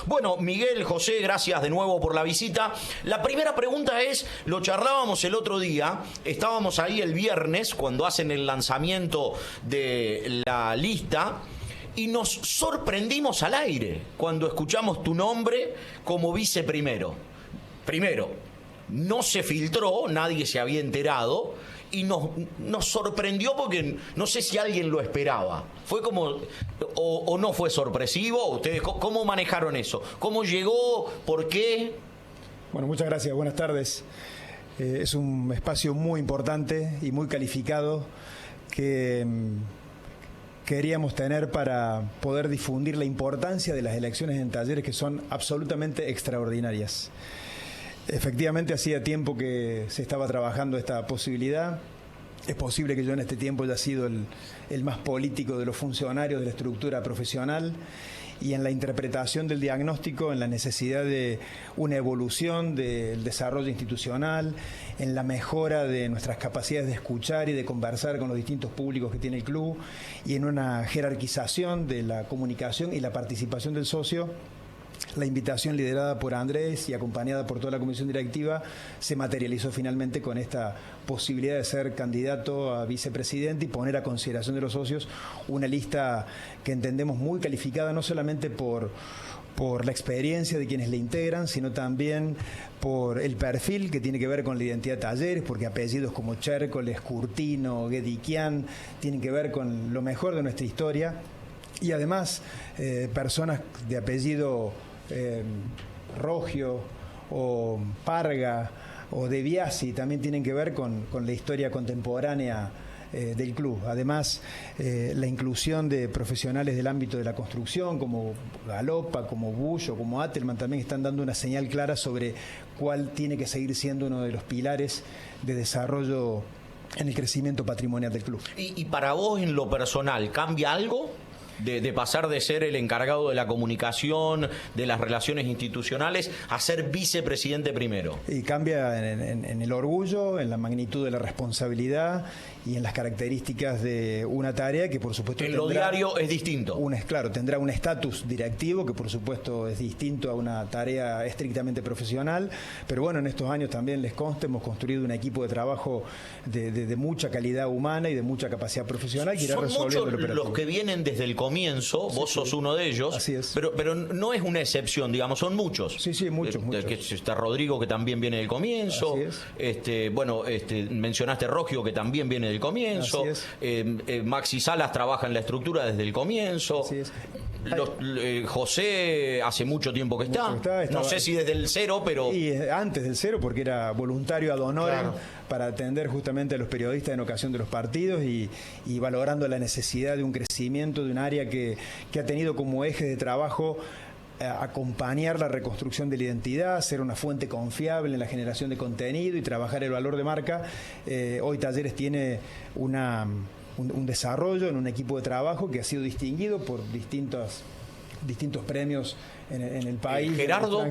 Bueno, Miguel, José, gracias de nuevo por la visita. La primera pregunta es, lo charlábamos el otro día, estábamos ahí el viernes cuando hacen el lanzamiento de la lista y nos sorprendimos al aire cuando escuchamos tu nombre como viceprimero. Primero, no se filtró, nadie se había enterado y nos sorprendió porque no sé si alguien lo esperaba. Fue como, o no fue sorpresivo. ¿Ustedes cómo manejaron eso? ¿Cómo llegó? ¿Por qué? Bueno, muchas gracias. Buenas tardes. Es un espacio muy importante y muy calificado que queríamos tener para poder difundir la importancia de las elecciones en Talleres, que son absolutamente extraordinarias. Efectivamente, hacía tiempo que se estaba trabajando esta posibilidad. Es posible que yo en este tiempo haya sido el más político de los funcionarios de la estructura profesional, y en la interpretación del diagnóstico, en la necesidad de una evolución del desarrollo institucional, en la mejora de nuestras capacidades de escuchar y de conversar con los distintos públicos que tiene el club, y en una jerarquización de la comunicación y la participación del socio. La invitación liderada por Andrés y acompañada por toda la comisión directiva se materializó finalmente con esta posibilidad de ser candidato a vicepresidente y poner a consideración de los socios una lista que entendemos muy calificada, no solamente por la experiencia de quienes la integran, sino también por el perfil que tiene que ver con la identidad de Talleres, porque apellidos como Chércoles, Curtino, Guediquian tienen que ver con lo mejor de nuestra historia, y además personas de apellido Rogio o Parga o De Biasi también tienen que ver con la historia contemporánea del club. Además, la inclusión de profesionales del ámbito de la construcción, como Galopa, como Bush o como Atelman, también están dando una señal clara sobre cuál tiene que seguir siendo uno de los pilares de desarrollo en el crecimiento patrimonial del club. ¿Y para vos en lo personal cambia algo? De pasar de ser el encargado de la comunicación, de las relaciones institucionales, a ser vicepresidente primero. Y cambia en el orgullo, en la magnitud de la responsabilidad y en las características de una tarea que por supuesto en lo diario es distinto. Claro, tendrá un estatus directivo que por supuesto es distinto a una tarea estrictamente profesional, pero bueno, en estos años también les consta, hemos construido un equipo de trabajo de mucha calidad humana y de mucha capacidad profesional que irá resolviendo el operativo. Los que vienen desde el comienzo, vos sos uno de ellos. Así es. Pero no es una excepción, digamos, son muchos. Sí, muchos. Está Rodrigo, que también viene del comienzo. Así es. Mencionaste Rogio, que también viene del comienzo. Así es. Maxi Salas trabaja en la estructura desde el comienzo. Así es. José hace mucho tiempo que está. No sé si desde el cero, pero... Y antes del cero, porque era voluntario ad honorem, claro, para atender justamente a los periodistas en ocasión de los partidos y valorando la necesidad de un crecimiento de un área que ha tenido como eje de trabajo acompañar la reconstrucción de la identidad, ser una fuente confiable en la generación de contenido y trabajar el valor de marca. Hoy Talleres tiene un desarrollo en un equipo de trabajo que ha sido distinguido por distintos premios en el país. Gerardo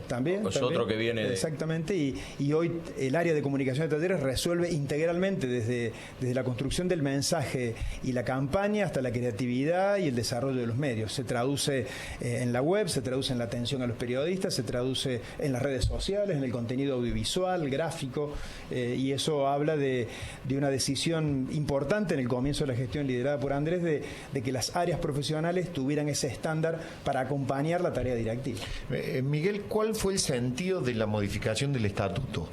también es otro que viene exactamente, y hoy el área de comunicación de Talleres resuelve integralmente desde la construcción del mensaje y la campaña hasta la creatividad y el desarrollo de los medios. Se traduce en la web, se traduce en la atención a los periodistas, se traduce en las redes sociales, en el contenido audiovisual, gráfico, y eso habla de una decisión importante en el comienzo de la gestión liderada por Andrés de que las áreas profesionales tuvieran ese estándar para acompañar la tarea directiva. Miguel, ¿cuál fue el sentido de la modificación del estatuto?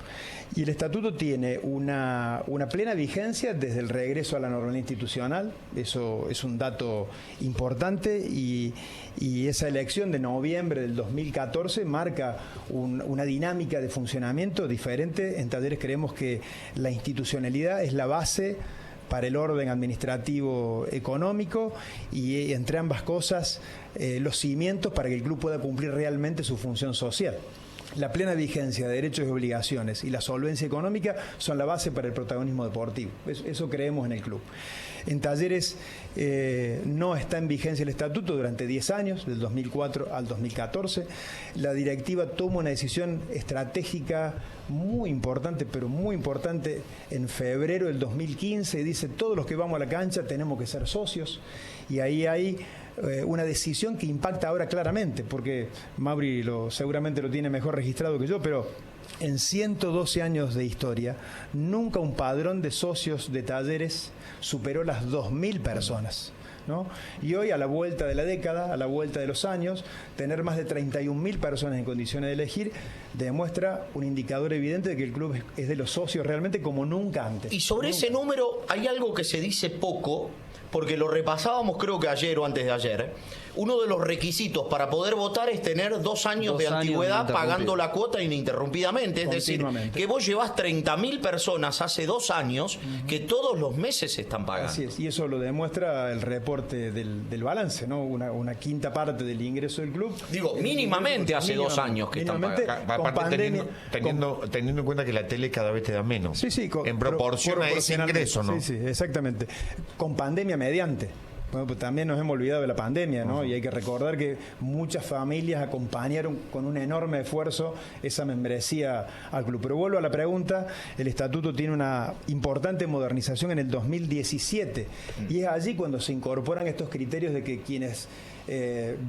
Y el estatuto tiene una plena vigencia desde el regreso a la normalidad institucional. Eso es un dato importante, y esa elección de noviembre del 2014 marca una dinámica de funcionamiento diferente. En Talleres creemos que la institucionalidad es la base para el orden administrativo económico, y entre ambas cosas los cimientos para que el club pueda cumplir realmente su función social. La plena vigencia de derechos y obligaciones y la solvencia económica son la base para el protagonismo deportivo. Eso creemos en el club. En Talleres no está en vigencia el estatuto durante 10 años, del 2004 al 2014. La directiva toma una decisión estratégica muy importante, pero muy importante, en febrero del 2015, y dice: todos los que vamos a la cancha tenemos que ser socios. Y ahí hay una decisión que impacta ahora claramente, porque Mauri seguramente lo tiene mejor registrado que yo, pero en 112 años de historia, nunca un padrón de socios de Talleres superó las 2.000 personas, ¿no? Y hoy, a la vuelta de la década, a la vuelta de los años, tener más de 31.000 personas en condiciones de elegir demuestra un indicador evidente de que el club es de los socios realmente como nunca antes. Y sobre ese número hay algo que se dice poco, porque lo repasábamos creo que ayer o antes de ayer. Uno de los requisitos para poder votar es tener 2 años de antigüedad pagando la cuota ininterrumpidamente. Es decir, que vos llevás 30.000 personas hace 2 años que todos los meses se están pagando. Así es, y eso lo demuestra el reporte del balance, ¿no? Una quinta parte del ingreso del club. Digo, mínimamente hace 2 años que están pagando. Aparte, teniendo en cuenta que la tele cada vez te da menos. Sí, en proporción a ese ingreso, ¿no? Sí, exactamente. Con pandemia mediante. Bueno, pues también nos hemos olvidado de la pandemia, ¿no? Y hay que recordar que muchas familias acompañaron con un enorme esfuerzo esa membresía al club. Pero vuelvo a la pregunta, el estatuto tiene una importante modernización en el 2017 y es allí cuando se incorporan estos criterios de que quienes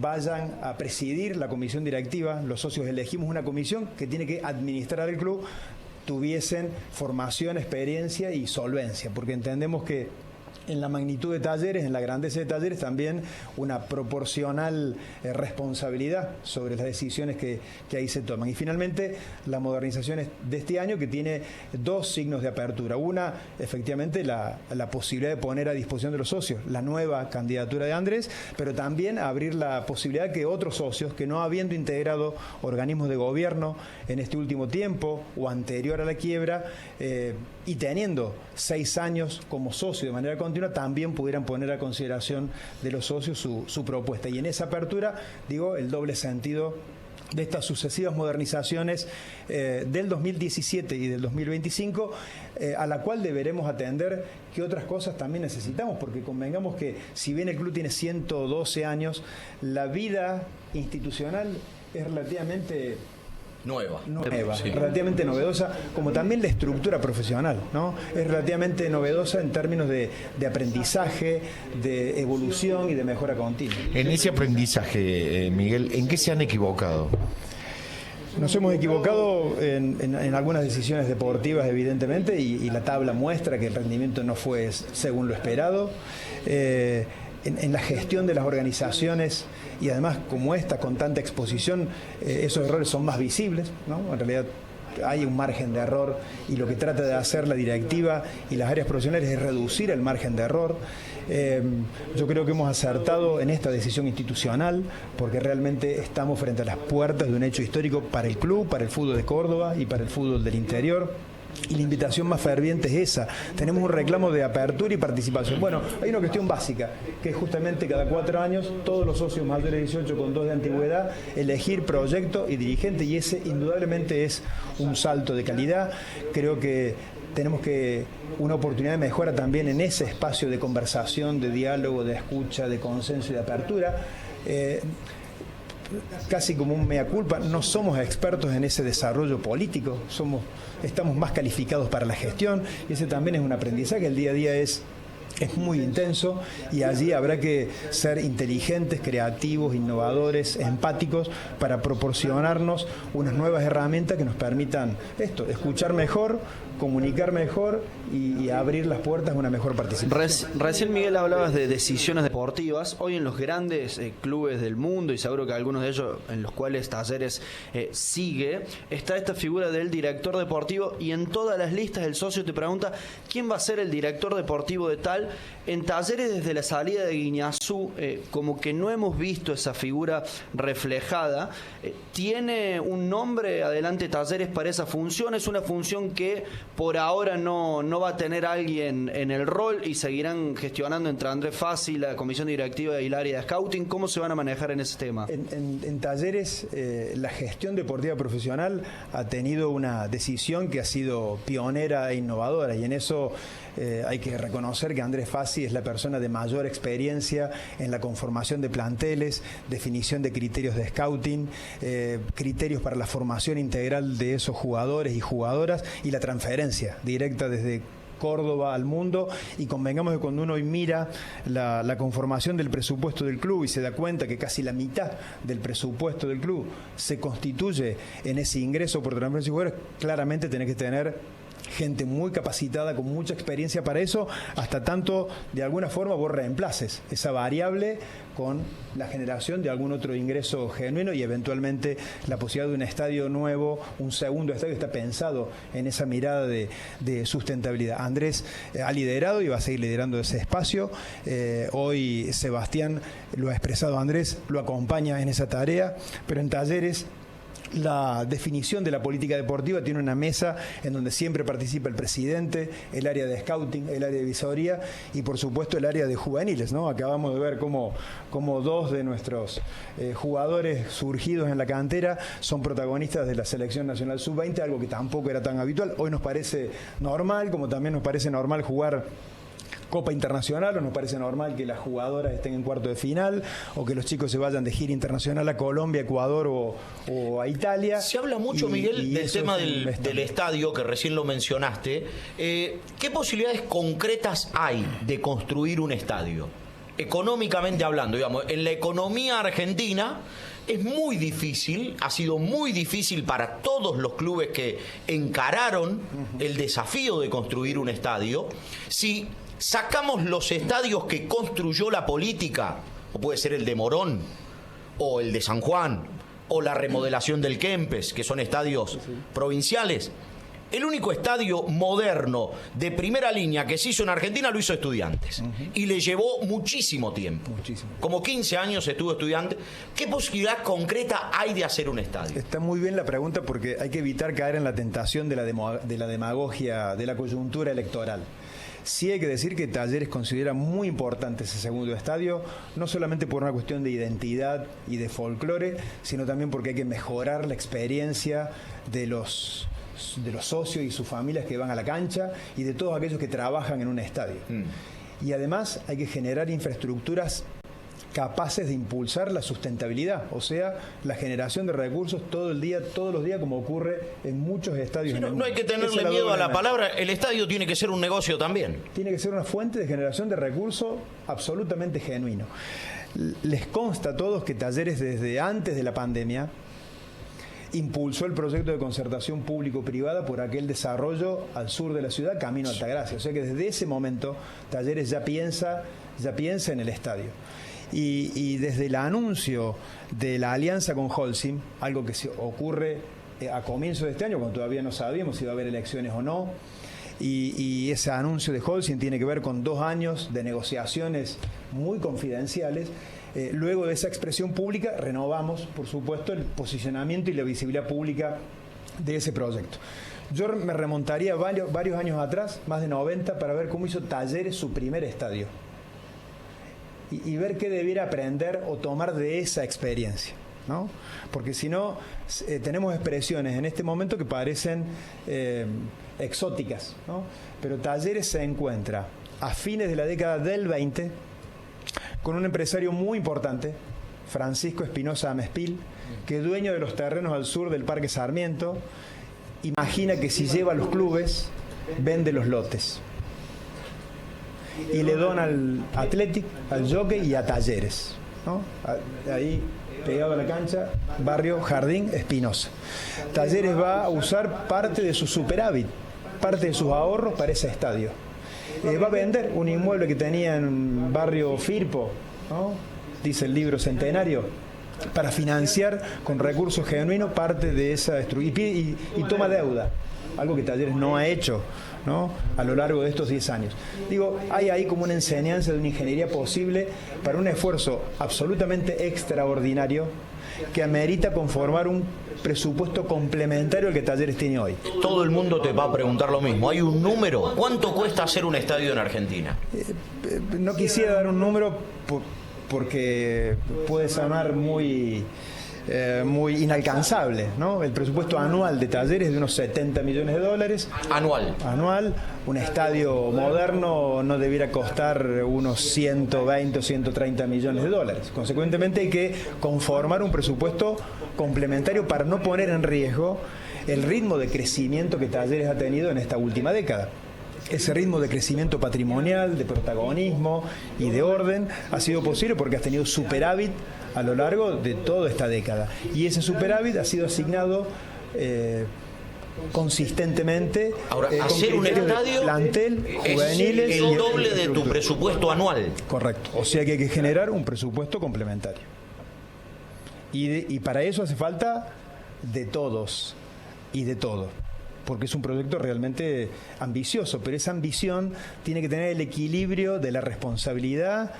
vayan a presidir la comisión directiva, los socios elegimos una comisión que tiene que administrar el club, tuviesen formación, experiencia y solvencia, porque entendemos que en la magnitud de Talleres, en la grandeza de Talleres, también una proporcional responsabilidad sobre las decisiones que ahí se toman. Y finalmente, la modernización de este año, que tiene 2 signos de apertura. Una, efectivamente, la posibilidad de poner a disposición de los socios la nueva candidatura de Andrés, pero también abrir la posibilidad que otros socios, que no habiendo integrado organismos de gobierno en este último tiempo o anterior a la quiebra, y teniendo 6 años como socio de manera continua, también pudieran poner a consideración de los socios su propuesta. Y en esa apertura, digo, el doble sentido de estas sucesivas modernizaciones del 2017 y del 2025, a la cual deberemos atender que otras cosas también necesitamos, porque convengamos que si bien el club tiene 112 años, la vida institucional es relativamente nueva, sí, relativamente novedosa, como también la estructura profesional, ¿no? Es relativamente novedosa en términos de aprendizaje, de evolución y de mejora continua. En ese aprendizaje, Miguel, ¿en qué se han equivocado? Nos hemos equivocado en algunas decisiones deportivas, evidentemente, y la tabla muestra que el rendimiento no fue según lo esperado. En la gestión de las organizaciones, y además como esta, con tanta exposición, esos errores son más visibles, ¿no? En realidad hay un margen de error y lo que trata de hacer la directiva y las áreas profesionales es reducir el margen de error. Yo creo que hemos acertado en esta decisión institucional porque realmente estamos frente a las puertas de un hecho histórico para el club, para el fútbol de Córdoba y para el fútbol del interior. Y la invitación más ferviente es esa. Tenemos un reclamo de apertura y participación. Bueno, hay una cuestión básica, que es justamente cada 4 años, todos los socios mayores de 18 con 2 de antigüedad, elegir proyecto y dirigente, y ese indudablemente es un salto de calidad. Creo que tenemos una oportunidad de mejora también en ese espacio de conversación, de diálogo, de escucha, de consenso y de apertura. Casi como un mea culpa, no somos expertos en ese desarrollo político, estamos más calificados para la gestión, y ese también es un aprendizaje. El día a día es muy intenso y allí habrá que ser inteligentes, creativos, innovadores, empáticos para proporcionarnos unas nuevas herramientas que nos permitan escuchar mejor, comunicar mejor y abrir las puertas a una mejor participación. Recién, Miguel, hablabas de decisiones deportivas. Hoy en los grandes clubes del mundo, y seguro que algunos de ellos en los cuales Talleres sigue, está esta figura del director deportivo, y en todas las listas el socio te pregunta quién va a ser el director deportivo de tal. En Talleres, desde la salida de Guiñazú, como que no hemos visto esa figura reflejada. ¿Tiene un nombre adelante Talleres para esa función? ¿Es una función que por ahora no va a tener alguien en el rol y seguirán gestionando entre Andrés Fassi, la comisión directiva y el área de scouting? ¿Cómo se van a manejar en ese tema? En Talleres, la gestión deportiva profesional ha tenido una decisión que ha sido pionera e innovadora, y en eso hay que reconocer que Andrés Fassi es la persona de mayor experiencia en la conformación de planteles, definición de criterios de scouting, criterios para la formación integral de esos jugadores y jugadoras y la transferencia directa desde Córdoba al mundo, y convengamos que cuando uno hoy mira la conformación del presupuesto del club y se da cuenta que casi la mitad del presupuesto del club se constituye en ese ingreso por transferencia de jugadores, claramente tenés que tener gente muy capacitada, con mucha experiencia para eso, hasta tanto de alguna forma vos reemplaces esa variable con la generación de algún otro ingreso genuino y eventualmente la posibilidad de un estadio nuevo, un segundo estadio. Está pensado en esa mirada de sustentabilidad. Andrés ha liderado y va a seguir liderando ese espacio. Hoy Sebastián, lo ha expresado Andrés, lo acompaña en esa tarea, pero en Talleres la definición de la política deportiva tiene una mesa en donde siempre participa el presidente, el área de scouting, el área de visoría y por supuesto el área de juveniles, ¿no? Acabamos de ver cómo dos de nuestros jugadores surgidos en la cantera son protagonistas de la selección nacional sub-20, algo que tampoco era tan habitual. Hoy nos parece normal, como también nos parece normal jugar Copa Internacional, o nos parece normal que las jugadoras estén en cuarto de final, o que los chicos se vayan de gira internacional a Colombia, Ecuador o a Italia. Se habla mucho, Miguel, del tema del estadio, que recién lo mencionaste. ¿Qué posibilidades concretas hay de construir un estadio? Económicamente hablando, digamos, en la economía argentina es muy difícil, ha sido muy difícil para todos los clubes que encararon el desafío de construir un estadio. Si sacamos los estadios que construyó la política, o puede ser el de Morón, o el de San Juan, o la remodelación del Kempes, que son estadios provinciales, el único estadio moderno de primera línea que se hizo en Argentina lo hizo Estudiantes. Y le llevó muchísimo tiempo. Como 15 años estuvo Estudiantes. ¿Qué posibilidad concreta hay de hacer un estadio? Está muy bien la pregunta, porque hay que evitar caer en la tentación de la demagogia, de la coyuntura electoral. Sí hay que decir que Talleres considera muy importante ese segundo estadio, no solamente por una cuestión de identidad y de folclore, sino también porque hay que mejorar la experiencia de los socios y sus familias que van a la cancha y de todos aquellos que trabajan en un estadio. Y además hay que generar infraestructuras capaces de impulsar la sustentabilidad, o sea, la generación de recursos todos los días, como ocurre en muchos estadios. Sí, no hay que tenerle miedo a la palabra, el estadio tiene que ser un negocio también. Tiene que ser una fuente de generación de recursos absolutamente genuino. Les consta a todos que Talleres, desde antes de la pandemia, impulsó el proyecto de concertación público-privada por aquel desarrollo al sur de la ciudad, camino a Altagracia. O sea que desde ese momento Talleres ya piensa en el estadio. Y desde el anuncio de la alianza con Holcim, algo que se ocurre a comienzos de este año, cuando todavía no sabíamos si iba a haber elecciones o no, y ese anuncio de Holcim tiene que ver con 2 años de negociaciones muy confidenciales. Luego de esa expresión pública renovamos, por supuesto, el posicionamiento y la visibilidad pública de ese proyecto. Yo me remontaría varios años atrás, más de 90, para ver cómo hizo Talleres su primer estadio y ver qué debiera aprender o tomar de esa experiencia, ¿no? Porque si no, tenemos expresiones en este momento que parecen exóticas, ¿no? Pero Talleres se encuentra a fines de la década del 20 con un empresario muy importante, Francisco Espinosa Amespil, que es dueño de los terrenos al sur del Parque Sarmiento. Imagina que si lleva a los clubes, vende los lotes y le dona al Athletic, al Jockey y a Talleres, ¿no? Ahí pegado a la cancha, barrio Jardín Espinosa. Talleres va a usar parte de su superávit, parte de sus ahorros para ese estadio. Va a vender un inmueble que tenía en barrio Firpo, ¿no? Dice el libro centenario, para financiar con recursos genuinos parte de esa destrucción y toma deuda, algo que Talleres no ha hecho, ¿no? A lo largo de estos 10 años. Digo, hay ahí como una enseñanza de una ingeniería posible para un esfuerzo absolutamente extraordinario que amerita conformar un presupuesto complementario al que Talleres tiene hoy. Todo el mundo te va a preguntar lo mismo. ¿Hay un número? ¿Cuánto cuesta hacer un estadio en Argentina? No quisiera dar un número porque puede sonar muy muy inalcanzable, ¿no? El presupuesto anual de Talleres es de unos 70 millones de dólares. Anual. Un estadio moderno no debiera costar unos 120 o 130 millones de dólares. Consecuentemente hay que conformar un presupuesto complementario para no poner en riesgo el ritmo de crecimiento que Talleres ha tenido en esta última década. Ese ritmo de crecimiento patrimonial, de protagonismo y de orden ha sido posible porque has tenido superávit a lo largo de toda esta década. Y ese superávit ha sido asignado consistentemente. Ahora, hacer un estadio plantel, juveniles, es el doble de tu presupuesto anual. Correcto. O sea que hay que generar un presupuesto complementario. Y para eso hace falta de todos y de todo. Porque es un proyecto realmente ambicioso, pero esa ambición tiene que tener el equilibrio de la responsabilidad,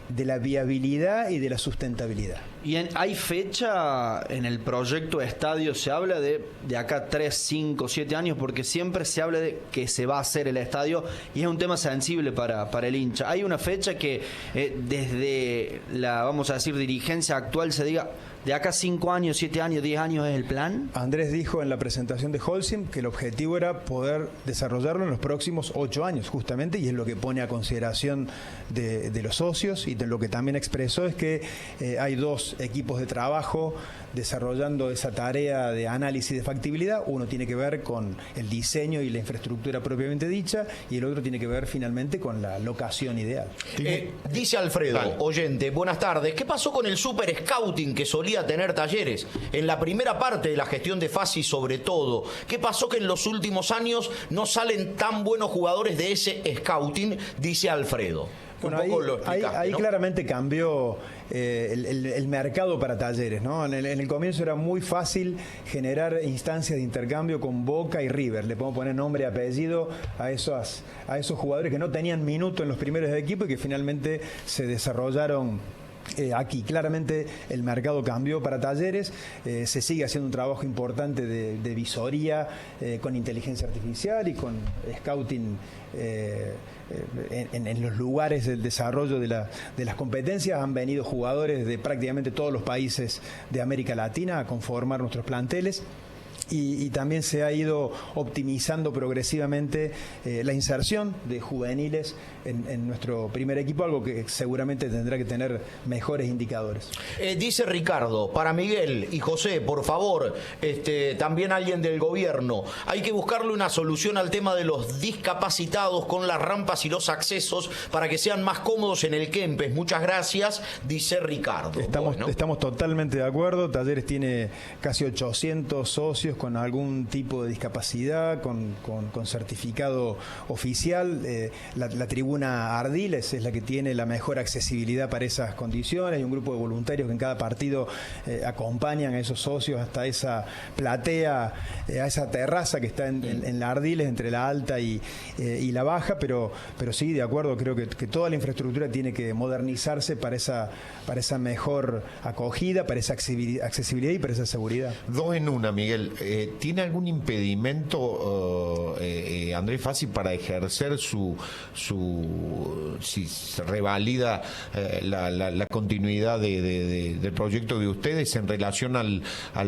de la viabilidad y de la sustentabilidad. ¿Y hay fecha en el proyecto estadio? ¿Se habla de acá 3, 5, 7 años? Porque siempre se habla de que se va a hacer el estadio y es un tema sensible para el hincha. ¿Hay una fecha que desde la, vamos a decir, dirigencia actual se diga de acá 5 años, 7 años, 10 años es el plan? Andrés dijo en la presentación de Holcim que el objetivo era poder desarrollarlo en los próximos 8 años, justamente, y es lo que pone a consideración de los socios, y de lo que también expresó es que hay 2 equipos de trabajo desarrollando esa tarea de análisis de factibilidad. Uno tiene que ver con el diseño y la infraestructura propiamente dicha, y el otro tiene que ver finalmente con la locación ideal. Dice Alfredo, oyente, buenas tardes. ¿Qué pasó con el super scouting que solía tener Talleres? En la primera parte de la gestión de Fassi, sobre todo. ¿Qué pasó que en los últimos años no salen tan buenos jugadores de ese scouting? Dice Alfredo. Bueno, ahí ¿no? Claramente cambió el mercado para Talleres, ¿no? En el comienzo era muy fácil generar instancias de intercambio con Boca y River. Le podemos poner nombre y apellido a esos jugadores que no tenían minuto en los primeros de equipo y que finalmente se desarrollaron aquí. Claramente el mercado cambió para Talleres, se sigue haciendo un trabajo importante de visoría con inteligencia artificial y con scouting en los lugares del desarrollo de las competencias. Han venido jugadores de prácticamente todos los países de América Latina a conformar nuestros planteles. Y también se ha ido optimizando progresivamente la inserción de juveniles en nuestro primer equipo, algo que seguramente tendrá que tener mejores indicadores. Dice Ricardo, para Miguel y José, por favor, también alguien del gobierno, hay que buscarle una solución al tema de los discapacitados con las rampas y los accesos para que sean más cómodos en el Kempes. Muchas gracias, dice Ricardo. Estamos totalmente de acuerdo. Talleres tiene casi 800 socios con algún tipo de discapacidad, con certificado oficial. La tribuna Ardiles es la que tiene la mejor accesibilidad para esas condiciones. Hay un grupo de voluntarios que en cada partido acompañan a esos socios hasta esa platea, a esa terraza que está en la Ardiles, entre la alta y la baja, pero sí, de acuerdo, creo que toda la infraestructura tiene que modernizarse para esa mejor acogida, para esa accesibilidad y para esa seguridad. 2 en 1, Miguel. ¿Tiene algún impedimento Andrés Fassi para ejercer si se revalida la continuidad del proyecto de ustedes en relación al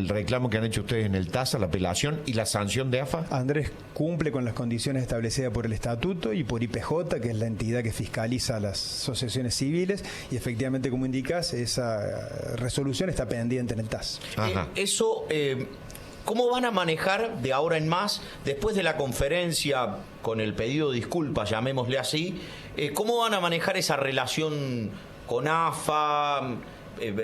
reclamo que han hecho ustedes en el TASA, la apelación y la sanción de AFA? Andrés cumple con las condiciones establecidas por el estatuto y por IPJ, que es la entidad que fiscaliza a las asociaciones civiles, y efectivamente, como indicas, esa resolución está pendiente en el TAS. ¿Cómo van a manejar de ahora en más, después de la conferencia con el pedido de disculpas, llamémosle así, cómo van a manejar esa relación con AFA?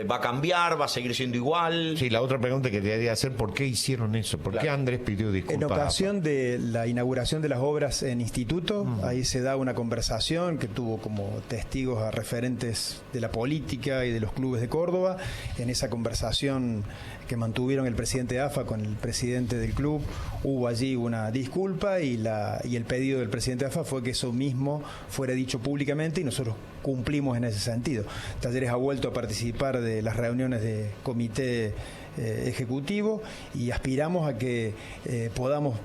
¿Va a cambiar? ¿Va a seguir siendo igual? Sí, la otra pregunta que te quería hacer, ¿por qué hicieron eso? ¿Por qué Andrés pidió disculpas? En ocasión de la inauguración de las obras en Instituto, ahí se da una conversación que tuvo como testigos a referentes de la política y de los clubes de Córdoba. En esa conversación que mantuvieron el presidente de AFA con el presidente del club, hubo allí una disculpa y el pedido del presidente de AFA fue que eso mismo fuera dicho públicamente, y nosotros cumplimos en ese sentido. Talleres ha vuelto a participar de las reuniones de comité ejecutivo y aspiramos a que podamos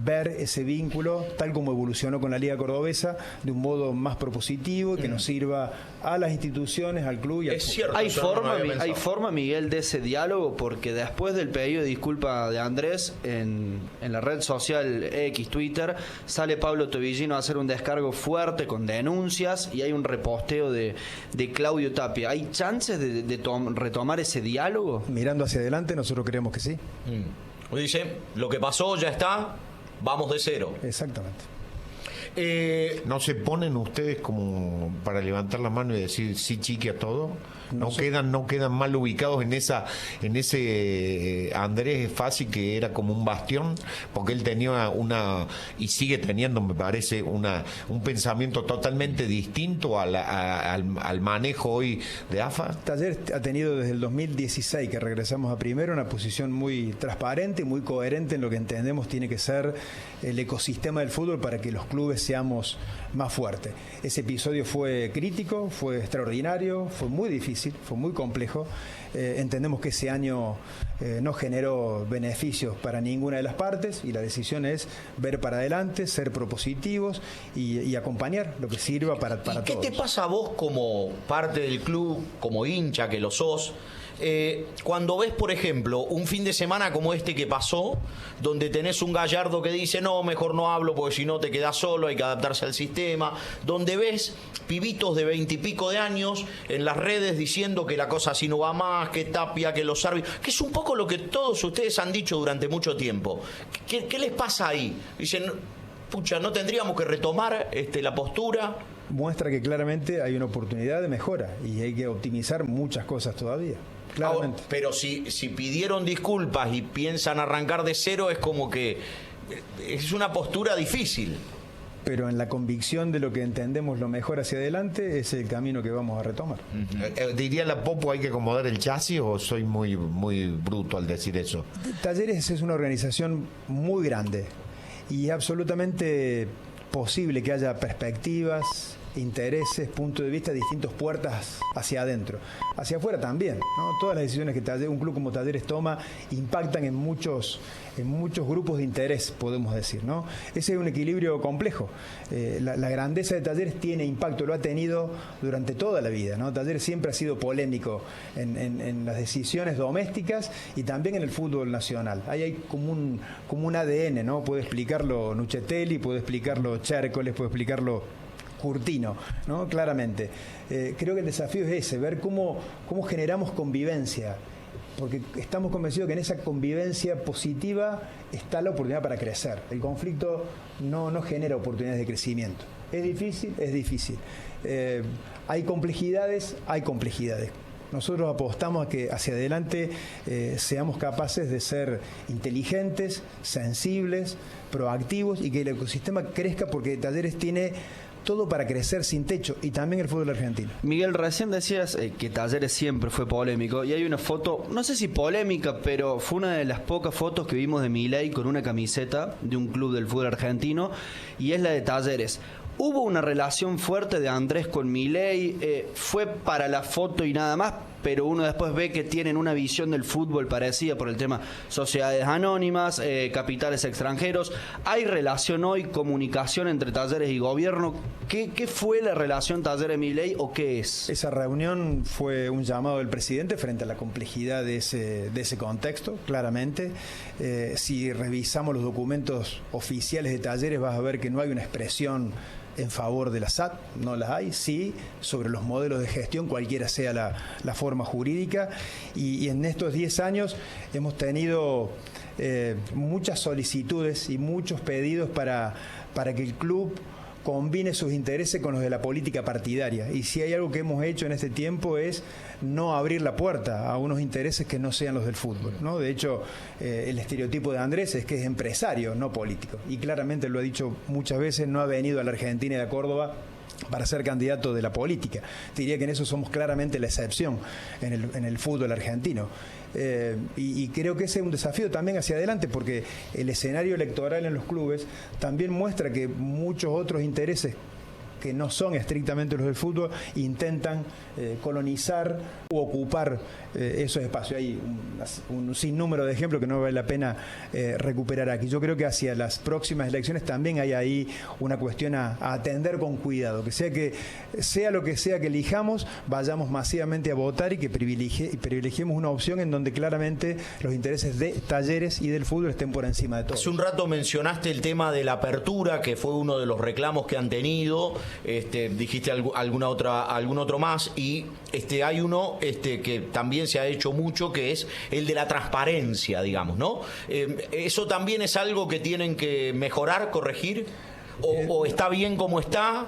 ver ese vínculo, tal como evolucionó con la Liga Cordobesa, de un modo más propositivo y que nos sirva a las instituciones, al club y al Es fútbol. cierto. ¿Hay eso no lo forma, había pensado. hay forma, Miguel, de ese diálogo? Porque después del pedido de disculpa de Andrés en la red social X, Twitter, sale Pablo Tobillino a hacer un descargo fuerte con denuncias y hay un reposteo de Claudio Tapia. ¿Hay chances de retomar ese diálogo? Mirando hacia adelante, nosotros creemos que sí. Dice, lo que pasó ya está, vamos de cero. Exactamente. ¿No se ponen ustedes como para levantar la mano y decir sí, chique a todo? ¿No quedan mal ubicados en ese Andrés Fassi que era como un bastión? Porque él tenía y sigue teniendo, me parece, un pensamiento totalmente distinto al manejo hoy de AFA. Taller ha tenido desde el 2016 que regresamos a primero una posición muy transparente y muy coherente en lo que entendemos tiene que ser el ecosistema del fútbol para que los clubes seamos más fuertes. Ese episodio fue crítico, fue extraordinario, fue muy difícil, fue muy complejo. Entendemos que ese año no generó beneficios para ninguna de las partes y la decisión es ver para adelante, ser propositivos y acompañar lo que sirva para todos. ¿Qué te pasa a vos como parte del club, como hincha que lo sos? Cuando ves, por ejemplo, un fin de semana como este que pasó, donde tenés un Gallardo que dice no, mejor no hablo porque si no te quedás solo, hay que adaptarse al sistema, donde ves pibitos de 20 y pico de años en las redes diciendo que la cosa así no va más, que Tapia, que los árbitros, que es un poco lo que todos ustedes han dicho durante mucho tiempo. ¿Qué les pasa ahí? Dicen, pucha, ¿no tendríamos que retomar la postura? Muestra que claramente hay una oportunidad de mejora y hay que optimizar muchas cosas todavía. Claramente. Ahora, pero si pidieron disculpas y piensan arrancar de cero, es como que es una postura difícil. Pero en la convicción de lo que entendemos lo mejor hacia adelante es el camino que vamos a retomar. ¿Diría la Popo hay que acomodar el chasis o soy muy bruto al decir eso? Talleres es una organización muy grande y es absolutamente posible que haya perspectivas, intereses, puntos de vista, distintas puertas hacia adentro. Hacia afuera también, ¿no? Todas las decisiones que un club como Talleres toma impactan en muchos grupos de interés, podemos decir, ¿no? Ese es un equilibrio complejo. La grandeza de Talleres tiene impacto, lo ha tenido durante toda la vida, ¿no? Talleres siempre ha sido polémico en las decisiones domésticas y también en el fútbol nacional. Ahí hay como un ADN, ¿no? Puede explicarlo Nuccetelli, puede explicarlo Chércoles, puede explicarlo Curtino, ¿no? Claramente. Creo que el desafío es ese, ver cómo generamos convivencia, porque estamos convencidos que en esa convivencia positiva está la oportunidad para crecer. El conflicto no genera oportunidades de crecimiento. ¿Es difícil? Es difícil. ¿Hay complejidades? Hay complejidades. Nosotros apostamos a que hacia adelante seamos capaces de ser inteligentes, sensibles, proactivos y que el ecosistema crezca porque Talleres tiene todo para crecer sin techo y también el fútbol argentino. Miguel, recién decías que Talleres siempre fue polémico y hay una foto, no sé si polémica, pero fue una de las pocas fotos que vimos de Milei con una camiseta de un club del fútbol argentino y es la de Talleres. ¿Hubo una relación fuerte de Andrés con Milei? ¿Fue para la foto y nada más? Pero uno después ve que tienen una visión del fútbol parecida por el tema sociedades anónimas, capitales extranjeros. ¿Hay relación hoy, comunicación entre Talleres y gobierno? ¿Qué fue la relación Talleres-Milei o qué es? Esa reunión fue un llamado del presidente frente a la complejidad de ese contexto, claramente. Si revisamos los documentos oficiales de Talleres vas a ver que no hay una expresión en favor de la SAT, no las hay, sí, sobre los modelos de gestión, cualquiera sea la forma jurídica, y en estos 10 años hemos tenido muchas solicitudes y muchos pedidos para que el club combine sus intereses con los de la política partidaria. Y si hay algo que hemos hecho en este tiempo es no abrir la puerta a unos intereses que no sean los del fútbol, ¿no? De hecho, el estereotipo de Andrés es que es empresario, no político. Y claramente lo ha dicho muchas veces, no ha venido a la Argentina y a Córdoba para ser candidato de la política. Diría que en eso somos claramente la excepción en el fútbol argentino. Y creo que ese es un desafío también hacia adelante, porque el escenario electoral en los clubes también muestra que muchos otros intereses que no son estrictamente los del fútbol intentan colonizar u ocupar esos espacios. Hay un sinnúmero de ejemplos que no vale la pena recuperar aquí. Yo creo que hacia las próximas elecciones también hay ahí una cuestión a atender con cuidado, que sea lo que sea que elijamos, vayamos masivamente a votar y que privilegiemos una opción en donde claramente los intereses de Talleres y del fútbol estén por encima de todo. Hace un rato mencionaste el tema de la apertura, que fue uno de los reclamos que han tenido. Dijiste algún otro más, y hay uno que también se ha hecho mucho, que es el de la transparencia, digamos, ¿no? ¿Eso también es algo que tienen que mejorar, corregir? ¿O está bien como está?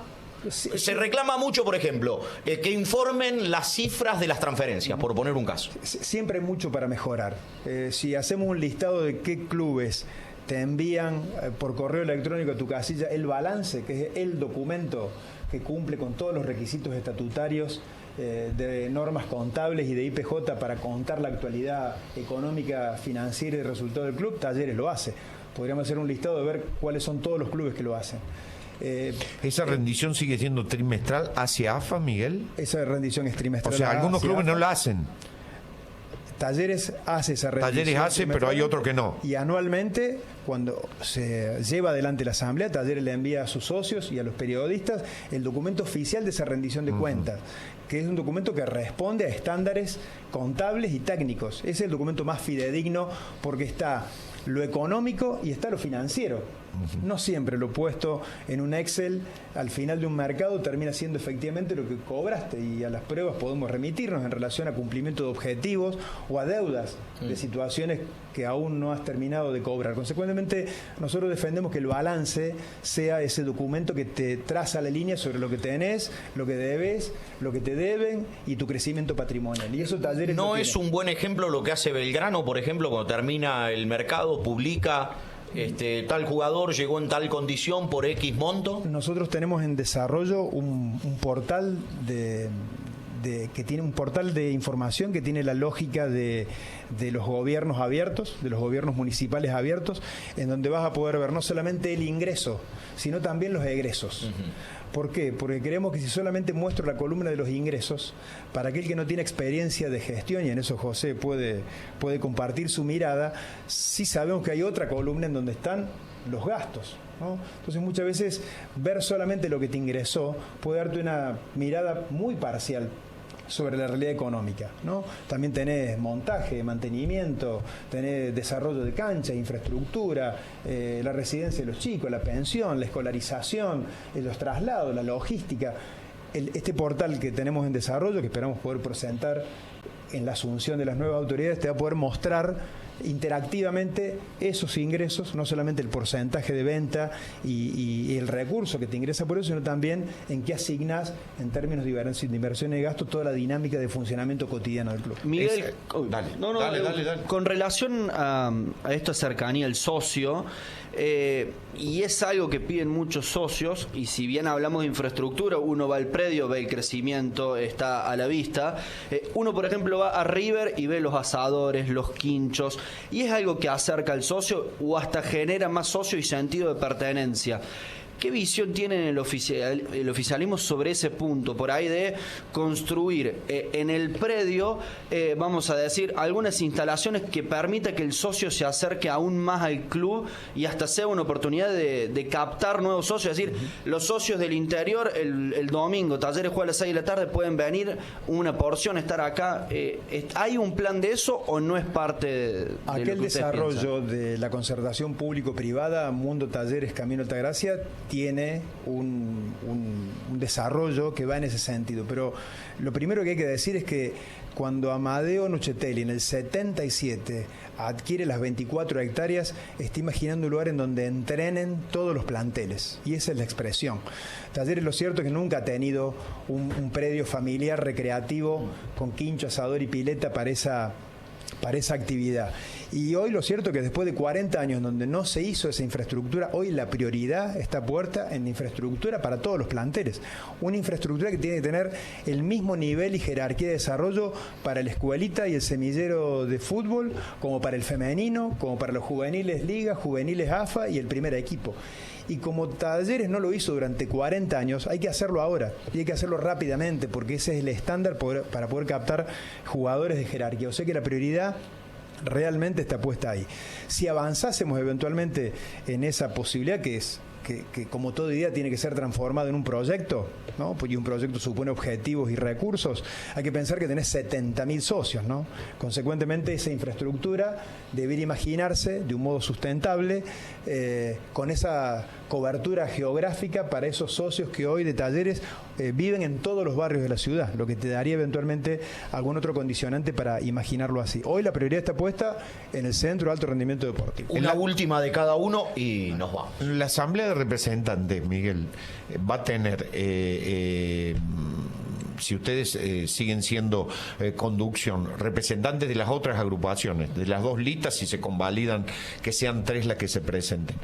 Se reclama mucho, por ejemplo, que informen las cifras de las transferencias, por poner un caso. Siempre hay mucho para mejorar. Si hacemos un listado de qué clubes te envían por correo electrónico a tu casilla el balance, que es el documento que cumple con todos los requisitos estatutarios de normas contables y de IPJ para contar la actualidad económica, financiera y de resultado del club, Talleres lo hace. Podríamos hacer un listado de ver cuáles son todos los clubes que lo hacen. ¿Esa rendición sigue siendo trimestral hacia AFA, Miguel? Esa rendición es trimestral. O sea, algunos clubes no la hacen. Talleres hace esa rendición. Talleres hace, pero hay otro que no. Y anualmente, cuando se lleva adelante la asamblea, Talleres le envía a sus socios y a los periodistas el documento oficial de esa rendición de cuentas, que es un documento que responde a estándares contables y técnicos. Es el documento más fidedigno porque está lo económico y está lo financiero. No siempre lo puesto en un Excel al final de un mercado termina siendo efectivamente lo que cobraste, y a las pruebas podemos remitirnos en relación a cumplimiento de objetivos o a deudas de situaciones que aún no has terminado de cobrar. Consecuentemente, nosotros defendemos que el balance sea ese documento que te traza la línea sobre lo que tenés, lo que debes, lo que te deben y tu crecimiento patrimonial. Y eso Talleres no es un buen ejemplo lo que hace Belgrano, por ejemplo, cuando termina el mercado, publica tal jugador llegó en tal condición por X monto. Nosotros tenemos en desarrollo un portal que tiene un portal de información que tiene la lógica de los gobiernos abiertos, de los gobiernos municipales abiertos, en donde vas a poder ver no solamente el ingreso, sino también los egresos. ¿Por qué? Porque creemos que si solamente muestro la columna de los ingresos, para aquel que no tiene experiencia de gestión, y en eso José puede compartir su mirada, sí sabemos que hay otra columna en donde están los gastos, ¿no? Entonces muchas veces ver solamente lo que te ingresó puede darte una mirada muy parcial sobre la realidad económica, ¿no? También tenés montaje, mantenimiento, tenés desarrollo de cancha, infraestructura, la residencia de los chicos, la pensión, la escolarización, los traslados, la logística. Este portal que tenemos en desarrollo, que esperamos poder presentar en la asunción de las nuevas autoridades, te va a poder mostrar interactivamente esos ingresos, no solamente el porcentaje de venta y el recurso que te ingresa por eso, sino también en qué asignas en términos de inversión y gasto toda la dinámica de funcionamiento cotidiano del club. Miguel, dale. Con relación a esta cercanía al socio, y es algo que piden muchos socios, y si bien hablamos de infraestructura, uno va al predio, ve el crecimiento, está a la vista. Uno, por ejemplo, va a River y ve los asadores, los quinchos, y es algo que acerca al socio o hasta genera más socio y sentido de pertenencia. ¿Qué visión tiene el oficialismo sobre ese punto? Por ahí de construir en el predio, vamos a decir, algunas instalaciones que permita que el socio se acerque aún más al club y hasta sea una oportunidad de captar nuevos socios. Es decir, los socios del interior, el domingo, Talleres juega a las 6 de la tarde, pueden venir una porción, estar acá. ¿Hay un plan de eso o no es parte de aquel desarrollo de la concertación público-privada? Mundo Talleres, Camino Altagracia tiene un desarrollo que va en ese sentido, pero lo primero que hay que decir es que cuando Amadeo Nuchetelli en el 77 adquiere las 24 hectáreas, está imaginando un lugar en donde entrenen todos los planteles, y esa es la expresión. Talleres, lo cierto es que nunca ha tenido un predio familiar recreativo con quincho, asador y pileta para esa actividad. Y hoy lo cierto es que después de 40 años donde no se hizo esa infraestructura, hoy la prioridad está puesta en infraestructura para todos los planteles. Una infraestructura que tiene que tener el mismo nivel y jerarquía de desarrollo para la escuelita y el semillero de fútbol, como para el femenino, como para los juveniles ligas, juveniles AFA y el primer equipo. Y como Talleres no lo hizo durante 40 años, hay que hacerlo ahora. Y hay que hacerlo rápidamente, porque ese es el estándar para poder captar jugadores de jerarquía. O sea que la prioridad realmente está puesta ahí. Si avanzásemos eventualmente en esa posibilidad, que es que como toda idea tiene que ser transformado en un proyecto, ¿no? Pues, y un proyecto supone objetivos y recursos, hay que pensar que tenés 70.000 socios, ¿no? Consecuentemente, esa infraestructura debería imaginarse de un modo sustentable, con esa cobertura geográfica para esos socios que hoy de Talleres viven en todos los barrios de la ciudad, lo que te daría eventualmente algún otro condicionante para imaginarlo así. Hoy la prioridad está puesta en el Centro de Alto Rendimiento Deportivo. Una última de cada uno y nos vamos. La Asamblea de Representantes, Miguel, va a tener, si ustedes siguen siendo conducción, representantes de las otras agrupaciones, de las dos listas, si se convalidan, que sean 3 las que se presenten.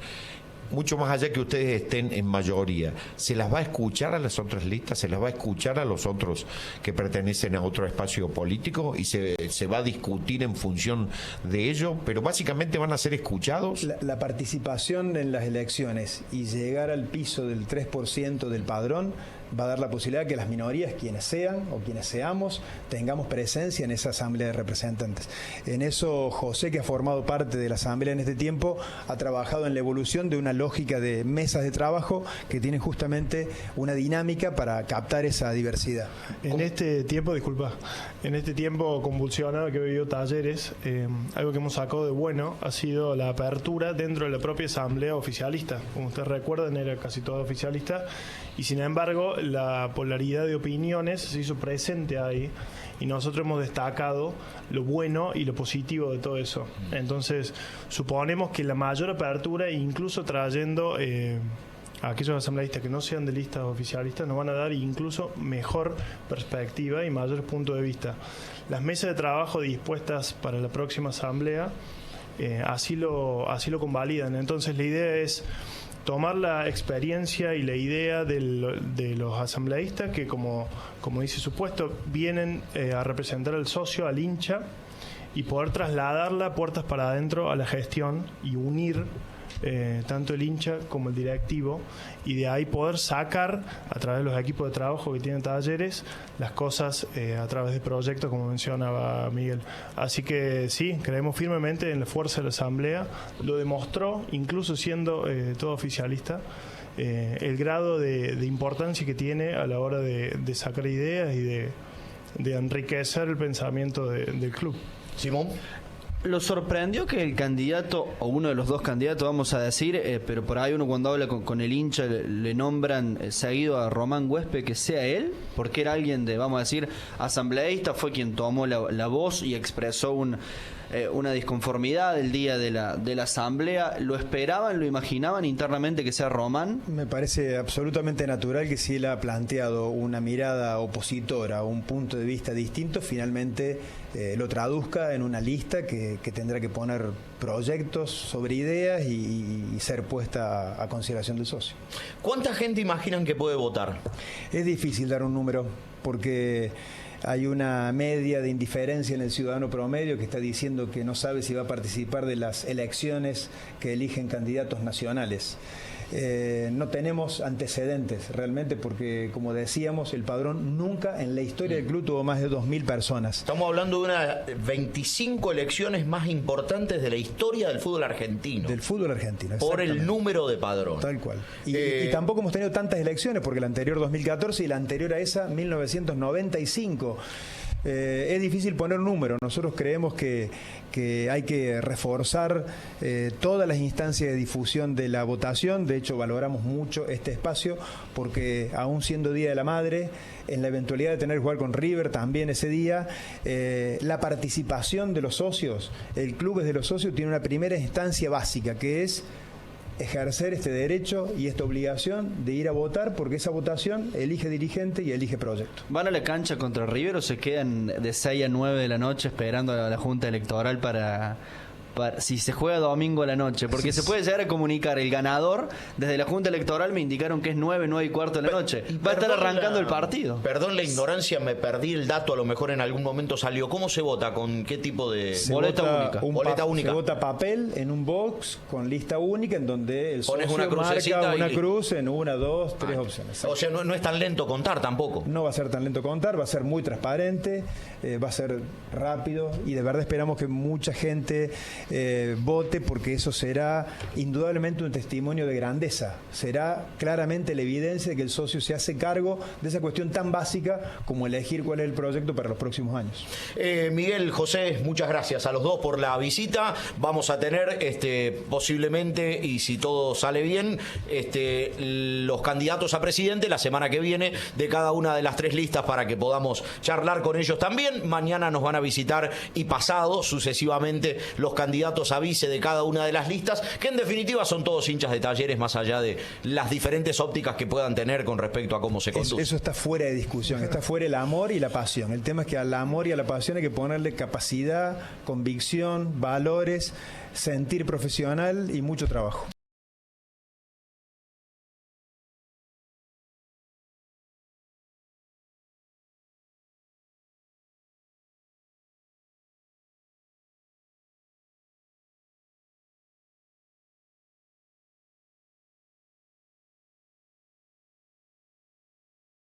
Mucho más allá que ustedes estén en mayoría, ¿se las va a escuchar a las otras listas? ¿Se las va a escuchar a los otros que pertenecen a otro espacio político? ¿Y se va a discutir en función de ello? Pero básicamente van a ser escuchados. La participación en las elecciones y llegar al piso del 3% del padrón va a dar la posibilidad de que las minorías, quienes sean o quienes seamos, tengamos presencia en esa Asamblea de Representantes. En eso José, que ha formado parte de la Asamblea en este tiempo, ha trabajado en la evolución de una lógica de mesas de trabajo que tienen justamente una dinámica para captar esa diversidad. En este tiempo, disculpa, en este tiempo convulsionado que ha vivido Talleres, algo que hemos sacado de bueno ha sido la apertura dentro de la propia Asamblea oficialista. Como ustedes recuerdan, era casi toda oficialista, y sin embargo la polaridad de opiniones se hizo presente ahí, y nosotros hemos destacado lo bueno y lo positivo de todo eso. Entonces suponemos que la mayor apertura, incluso trayendo a aquellos asambleístas que no sean de listas oficialistas, nos van a dar incluso mejor perspectiva y mayor punto de vista. Las mesas de trabajo dispuestas para la próxima asamblea así lo convalidan. Entonces la idea es tomar la experiencia y la idea de los asambleístas que, como dice su puesto, vienen a representar al socio, al hincha, y poder trasladarla puertas para adentro a la gestión y unir tanto el hincha como el directivo, y de ahí poder sacar a través de los equipos de trabajo que tienen Talleres las cosas a través de proyectos, como mencionaba Miguel. Así que sí, creemos firmemente en la fuerza de la Asamblea. Lo demostró, incluso siendo todo oficialista, el grado de importancia que tiene a la hora de sacar ideas y de enriquecer el pensamiento del club. Simón. ¿Lo sorprendió que el candidato, o uno de los dos candidatos, vamos a decir, pero por ahí uno cuando habla con el hincha le nombran seguido a Román Huespe, que sea él? Porque era alguien de, vamos a decir, asambleísta, fue quien tomó la voz y expresó una disconformidad el día de la asamblea. ¿Lo esperaban, lo imaginaban internamente que sea Román? Me parece absolutamente natural que si él ha planteado una mirada opositora o un punto de vista distinto, finalmente lo traduzca en una lista que tendrá que poner proyectos sobre ideas y ser puesta a consideración del socio. ¿Cuánta gente imaginan que puede votar? Es difícil dar un número porque hay una media de indiferencia en el ciudadano promedio que está diciendo que no sabe si va a participar de las elecciones que eligen candidatos nacionales. No tenemos antecedentes realmente porque, como decíamos, el padrón nunca en la historia del club tuvo más de 2.000 personas. Estamos hablando de una 25 elecciones más importantes de la historia del fútbol argentino. Del fútbol argentino, por el número de padrón. Tal cual. Y tampoco hemos tenido tantas elecciones porque la anterior 2014 y la anterior a esa 1995. Es difícil poner un número. Nosotros creemos que hay que reforzar todas las instancias de difusión de la votación. De hecho, valoramos mucho este espacio porque, aún siendo Día de la Madre, en la eventualidad de tener que jugar con River también ese día, la participación de los socios, el club es de los socios, tiene una primera instancia básica que es ejercer este derecho y esta obligación de ir a votar, porque esa votación elige dirigente y elige proyecto. ¿Van a la cancha contra River o se quedan de 6 a 9 de la noche esperando a la Junta Electoral para si se juega domingo a la noche? Porque se puede llegar a comunicar el ganador. Desde la Junta Electoral me indicaron que es 9:15 de la noche. Va a estar arrancando el partido. Perdón la ignorancia, me perdí el dato, a lo mejor en algún momento salió. ¿Cómo se vota? ¿Con qué tipo de boleta única? Boleta única. Se vota papel en un box con lista única en donde el Pones socio una crucecita marca una y- cruz en 1, 2, 3 opciones. O sea, no es tan lento contar tampoco. No va a ser tan lento contar, va a ser muy transparente, va a ser rápido y de verdad esperamos que mucha gente vote porque eso será indudablemente un testimonio de grandeza. Será claramente la evidencia de que el socio se hace cargo de esa cuestión tan básica como elegir cuál es el proyecto para los próximos años. Miguel, José, muchas gracias a los dos por la visita. Vamos a tener posiblemente, y si todo sale bien, los candidatos a presidente la semana que viene de cada una de las 3 listas para que podamos charlar con ellos también. Mañana nos van a visitar y pasado sucesivamente los candidatos a vice de cada una de las listas, que en definitiva son todos hinchas de Talleres, más allá de las diferentes ópticas que puedan tener con respecto a cómo se conduce. Eso está fuera de discusión, está fuera el amor y la pasión. El tema es que al amor y a la pasión hay que ponerle capacidad, convicción, valores, sentir profesional y mucho trabajo.